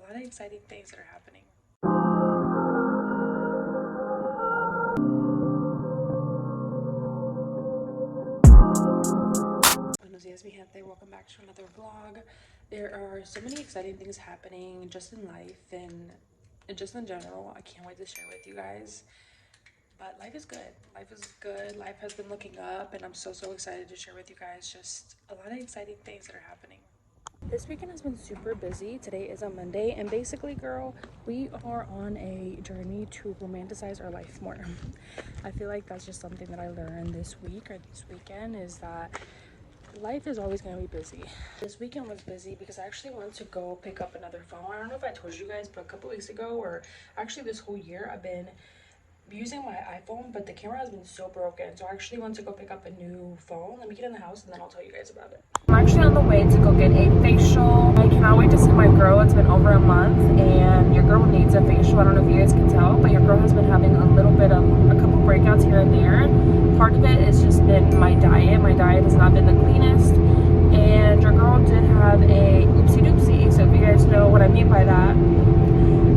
lot of exciting things that are happening. Buenos dias, mi gente. Welcome back to another vlog. There are so many exciting things happening just in life and just in general. I can't wait to share with you guys. But life is good. Life is good. Life has been looking up, and I'm so excited to share with you guys just a lot of exciting things that are happening. This weekend has been super busy. Today is a Monday, and basically, girl, we are on a journey to romanticize our life more. I feel like that's just something that I learned this week or this weekend, is that life is always going to be busy. This weekend was busy because I actually went to go pick up another phone. I don't know if I told you guys, but a couple weeks ago, or actually this whole year, I've been using my iPhone, but the camera has been so broken, so I actually went to go pick up a new phone. Let me get in the house and then I'll tell you guys about it. I'm actually on the way to go get a facial. I cannot wait to see my girl. It's been over a month and your girl needs a facial. I don't know if you guys can tell, but your girl has been having a little bit of a couple breakouts here and there. Part of it has just been my diet. My diet has not been the cleanest, and your girl did have a oopsie doopsie. So if you guys know what I mean by that,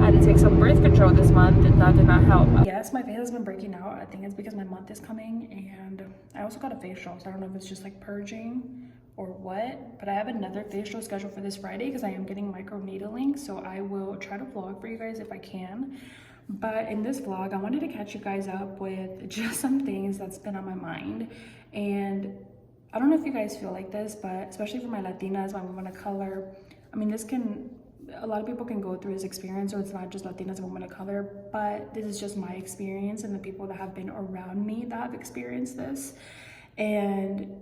I had to take some birth control this month, and that did not help. Yes, my face has been breaking out. I think it's because my month is coming, and I also got a facial, so I don't know if it's just like purging or what, but I have another facial scheduled for this Friday because I am getting micro needling, so I will try to vlog for you guys if I can. But in this vlog, I wanted to catch you guys up with just some things that's been on my mind, and I don't know if you guys feel like this, but especially for my Latinas, my women of color, I mean, a lot of people can go through this experience, or it's not just Latinas and women of color, but this is just my experience and the people that have been around me that have experienced this. And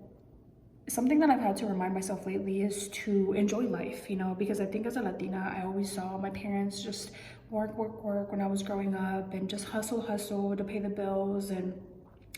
something that I've had to remind myself lately is to enjoy life, you know, because I think as a Latina, I always saw my parents just work when I was growing up, and just hustle to pay the bills. And,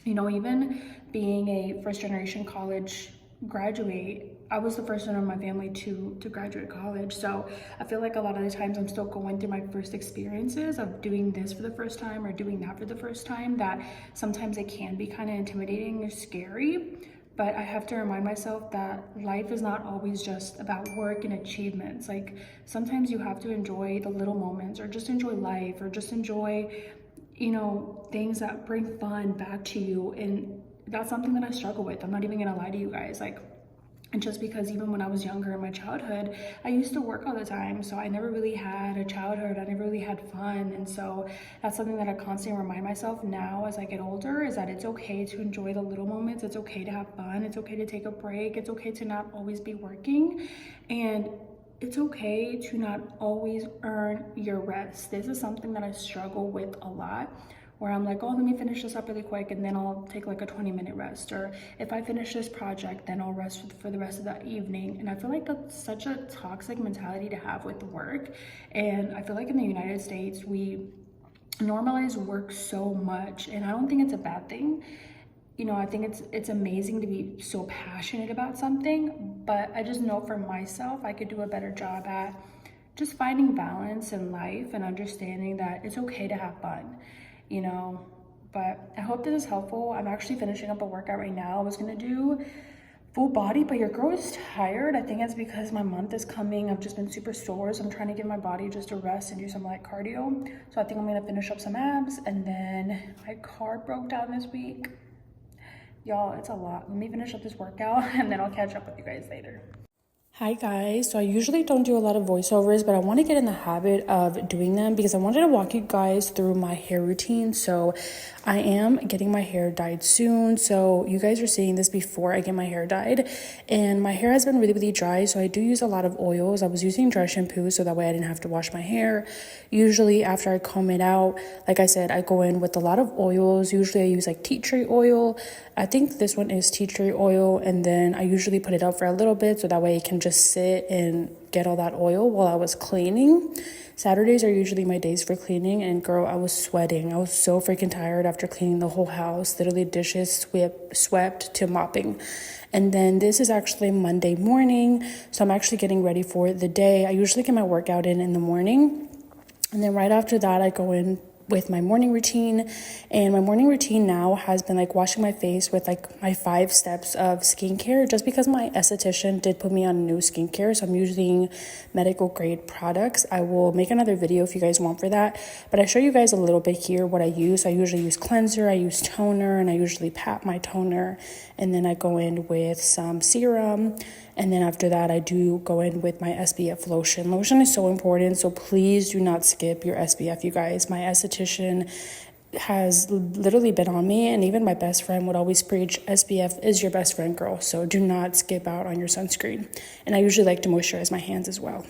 you know, even being a first generation college graduate, I was the first one in my family to graduate college. So I feel like a lot of the times I'm still going through my first experiences of doing this for the first time or doing that for the first time, that sometimes it can be kind of intimidating or scary. But I have to remind myself that life is not always just about work and achievements. Like, sometimes you have to enjoy the little moments, or just enjoy life, or just enjoy, you know, things that bring fun back to you. And that's something that I struggle with. I'm not even gonna lie to you guys. Like, and just because even when I was younger in my childhood, I used to work all the time. So I never really had a childhood. I never really had fun. And so that's something that I constantly remind myself now as I get older, is that it's okay to enjoy the little moments. It's okay to have fun. It's okay to take a break. It's okay to not always be working. And it's okay to not always earn your rest. This is something that I struggle with a lot, where I'm like, oh, let me finish this up really quick and then I'll take like a 20-minute rest. Or if I finish this project, then I'll rest for the rest of the evening. And I feel like that's such a toxic mentality to have with work. And I feel like in the United States, we normalize work so much, and I don't think it's a bad thing. You know, I think it's amazing to be so passionate about something, but I just know for myself, I could do a better job at just finding balance in life and understanding that it's okay to have fun, you know. But I hope this is helpful. I'm actually finishing up a workout right now. I was gonna do full body, but your girl is tired. I think it's because my month is coming. I've just been super sore, so I'm trying to give my body just a rest and do some light cardio. So I think I'm gonna finish up some abs, and then my car broke down this week. Y'all, it's a lot. Let me finish up this workout and then I'll catch up with you guys later. Hi guys, so I usually don't do a lot of voiceovers, but I want to get in the habit of doing them because I wanted to walk you guys through my hair routine. So I am getting my hair dyed soon, so you guys are seeing this before I get my hair dyed, and my hair has been really dry, so I do use a lot of oils. I was using dry shampoo so that way I didn't have to wash my hair. Usually after I comb it out, like I said, I go in with a lot of oils. Usually I use like tea tree oil. I think this one is tea tree oil, and then I usually put it out for a little bit so that way it can just sit and get all that oil while I was cleaning. Saturdays are usually my days for cleaning, and girl, I was sweating. I was so freaking tired after cleaning the whole house, literally dishes swept to mopping. And then this is actually Monday morning, so I'm actually getting ready for the day. I usually get my workout in the morning, and then right after that I go in with my morning routine. And my morning routine now has been like washing my face with like my 5 steps of skincare, just because my esthetician did put me on new skincare, so I'm using medical grade products. I will make another video if you guys want for that, but I show you guys a little bit here what I use. I usually use cleanser, I use toner, and I usually pat my toner, and then I go in with some serum, and then after that I do go in with my SPF lotion. Lotion is so important, so please do not skip your SPF, you guys. My esthetician has literally been on me, and even my best friend would always preach SPF is your best friend, girl, so do not skip out on your sunscreen. And I usually like to moisturize my hands as well.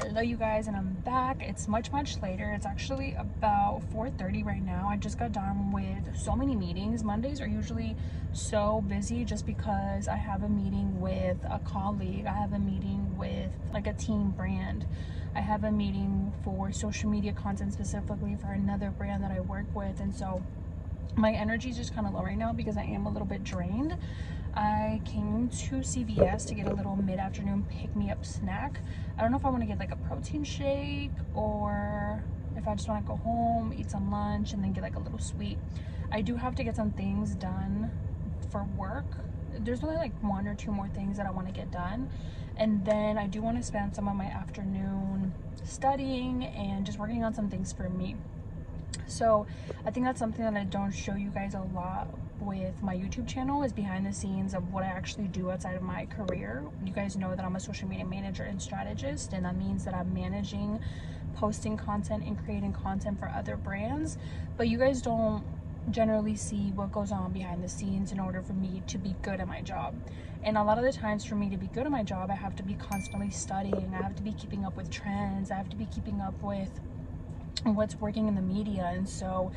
Hello you guys, and I'm back. It's much later. It's actually about 4:30 right now. I just got done with so many meetings. Mondays are usually so busy just because I have a meeting with a colleague, I have a meeting with like a team brand, I have a meeting for social media content specifically for another brand that I work with, and so my energy is just kind of low right now because I am a little bit drained. I came to CVS to get a little mid-afternoon pick-me-up snack. I don't know if I want to get like a protein shake or if I just want to go home, eat some lunch, and then get like a little sweet. I do have to get some things done for work. There's only like 1 or 2 more things that I want to get done. And then I do want to spend some of my afternoon studying and just working on some things for me. So I think that's something that I don't show you guys a lot with my YouTube channel, is behind the scenes of what I actually do outside of my career. You guys know that I'm a social media manager and strategist, and that means that I'm managing posting content and creating content for other brands, but you guys don't generally see what goes on behind the scenes in order for me to be good at my job. And a lot of the times, for me to be good at my job, I have to be constantly studying, I have to be keeping up with trends, I have to be keeping up with what's working in the media. And so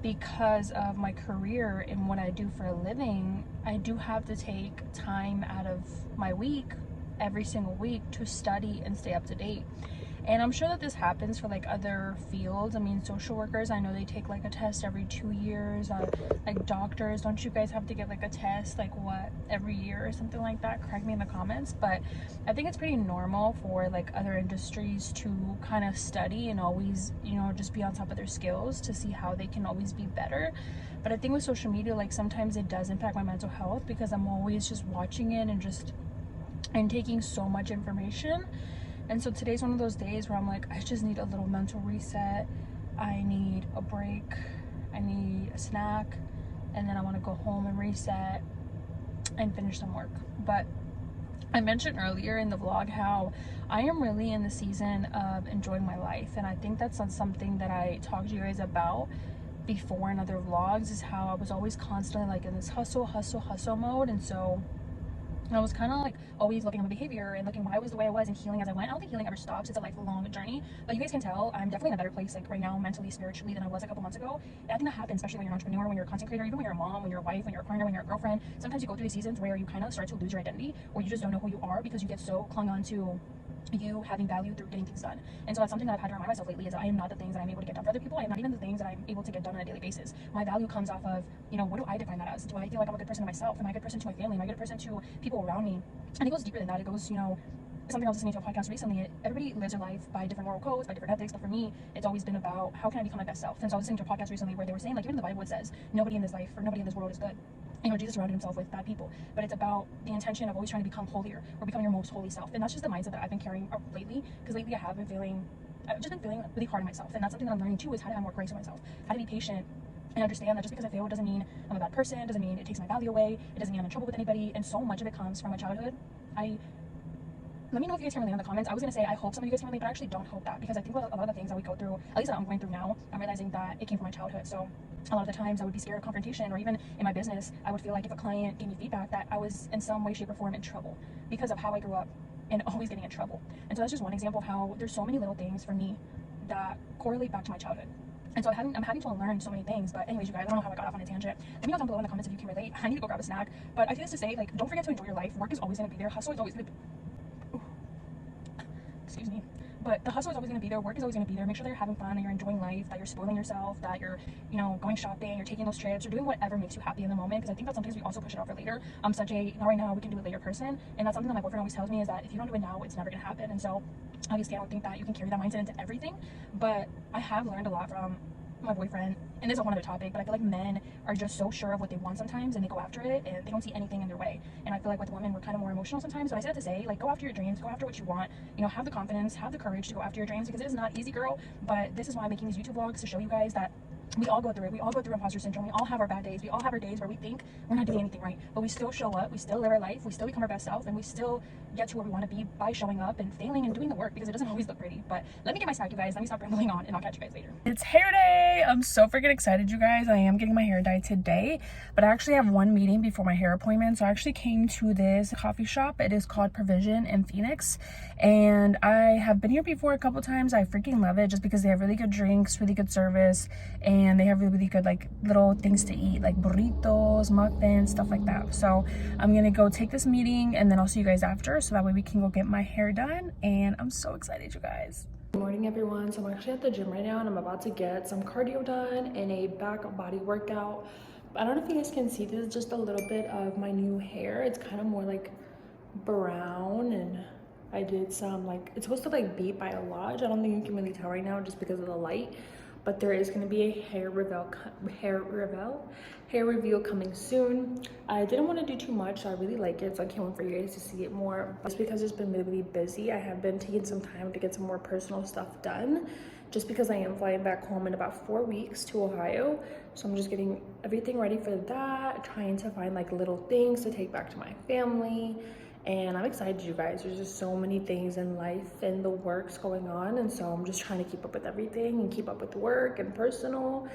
because of my career and what I do for a living, I do have to take time out of my week every single week to study and stay up to date. And I'm sure that this happens for like other fields. I mean, social workers, I know they take like a test every 2 years. Like doctors, don't you guys have to get like a test like what, every year or something like that? Correct me in the comments. But I think it's pretty normal for like other industries to kind of study and always, you know, just be on top of their skills to see how they can always be better. But I think with social media, like sometimes it does impact my mental health because I'm always just watching it and taking so much information. And so today's one of those days where I'm like, I just need a little mental reset. I need a break. I need a snack. And then I want to go home and reset and finish some work. But I mentioned earlier in the vlog how I am really in the season of enjoying my life. And I think that's something that I talked to you guys about before in other vlogs, is how I was always constantly like in this hustle mode. And so I was kind of like always looking at my behavior and looking why I was the way I was and healing as I went. I don't think healing ever stops. It's a lifelong journey. But you guys can tell I'm definitely in a better place like right now, mentally, spiritually, than I was a couple months ago. And I think that happens, especially when you're an entrepreneur, when you're a content creator, even when you're a mom, when you're a wife, when you're a partner, when you're a girlfriend. Sometimes you go through these seasons where you kind of start to lose your identity, or you just don't know who you are because you get so clung on to you having value through getting things done. And so that's something that I've had to remind myself lately, is that I am not the things that I'm able to get done for other people. I am not even the things that I'm able to get done on a daily basis. My value comes off of, you know, what do I define that as? Do I feel like I'm a good person to myself? Am I a good person to my family? Am I a good person to people around me? And it goes deeper than that. It goes, you know, something I was listening to a podcast recently, everybody lives their life by different moral codes, by different ethics, but for me, it's always been about how can I become my best self. And so I was listening to a podcast recently where they were saying, like, even in the Bible it says, nobody in this life or nobody in this world is good. You know, Jesus surrounded himself with bad people, but it's about the intention of always trying to become holier or become your most holy self. And that's just the mindset that I've been carrying lately, because lately I've just been feeling really hard on myself. And that's something that I'm learning too, is how to have more grace on myself, how to be patient, and understand that just because I fail doesn't mean I'm a bad person, doesn't mean it takes my value away, it doesn't mean I'm in trouble with anybody. And so much of it comes from my childhood. Let me know if you guys can relate in the comments. I was going to say I hope some of you guys can relate, but I actually don't hope that, because I think a lot of the things that we go through, at least that I'm going through now, I'm realizing that it came from my childhood. So a lot of the times I would be scared of confrontation, or even in my business, I would feel like if a client gave me feedback that I was in some way, shape, or form in trouble because of how I grew up and always getting in trouble. And so that's just one example of how there's so many little things for me that correlate back to my childhood. And so I'm having to unlearn so many things. But anyways, you guys, I don't know how I got off on a tangent. Let me know down below in the comments if you can relate. I need to go grab a snack. But I say this to say, like, don't forget to enjoy your life. Work is always going to be there. Hustle is always going to be... Excuse me. But the hustle is always going to be there. Work is always going to be there. Make sure that you're having fun, that you're enjoying life, that you're spoiling yourself, that you're, you know, going shopping, you're taking those trips, you're doing whatever makes you happy in the moment. Because I think that's sometimes we also push it off for later. I'm such a, not right now, we can do it later person. And that's something that my boyfriend always tells me, is that if you don't do it now, it's never going to happen. And so obviously I don't think that you can carry that mindset into everything. But I have learned a lot from my boyfriend, and this is a whole other topic, but I feel like men are just so sure of what they want sometimes, and they go after it, and they don't see anything in their way. And I feel like with women, we're kind of more emotional sometimes. So I say that to say, like, go after your dreams, go after what you want. You know, have the confidence, have the courage to go after your dreams, because it is not easy, girl. But this is why I'm making these YouTube vlogs, to show you guys that we all go through it. We all go through imposter syndrome. We all have our bad days. We all have our days where we think we're not doing anything right, but we still show up. We still live our life. We still become our best self, and we still get to where we want to be by showing up and failing and doing the work, because it doesn't always look pretty. But let me get my snack, you guys. Let me stop rambling on, and I'll catch you guys later. It's hair day. I'm so freaking excited, you guys. I am getting my hair dyed today, but I actually have one meeting before my hair appointment. So I actually came to this coffee shop. It is called Provision in Phoenix, and I have been here before a couple times. I freaking love it just because they have really good drinks, really good service, and they have really good like little things to eat, like burritos, muffins, stuff like that. So I'm gonna go take this meeting, and then I'll see you guys after, so that way we can go get my hair done. And I'm so excited, you guys. Good morning, everyone. So I'm actually at the gym right now, and I'm about to get some cardio done and a back body workout. I don't know if you guys can see, this is just a little bit of my new hair. It's kind of more like brown, and I did some like, it's supposed to like beat by a lodge. I don't think you can really tell right now just because of the light, but there is going to be a hair reveal coming soon. I didn't want to do too much, so I really like it, so I can't wait for you guys to see it more. Just because it's been really busy, I have been taking some time to get some more personal stuff done, just because I am flying back home in about 4 weeks to Ohio. So I'm just getting everything ready for that, trying to find like little things to take back to my family. And I'm excited, you guys. There's just so many things in life and the works going on, and so I'm just trying to keep up with everything and keep up with work and personal.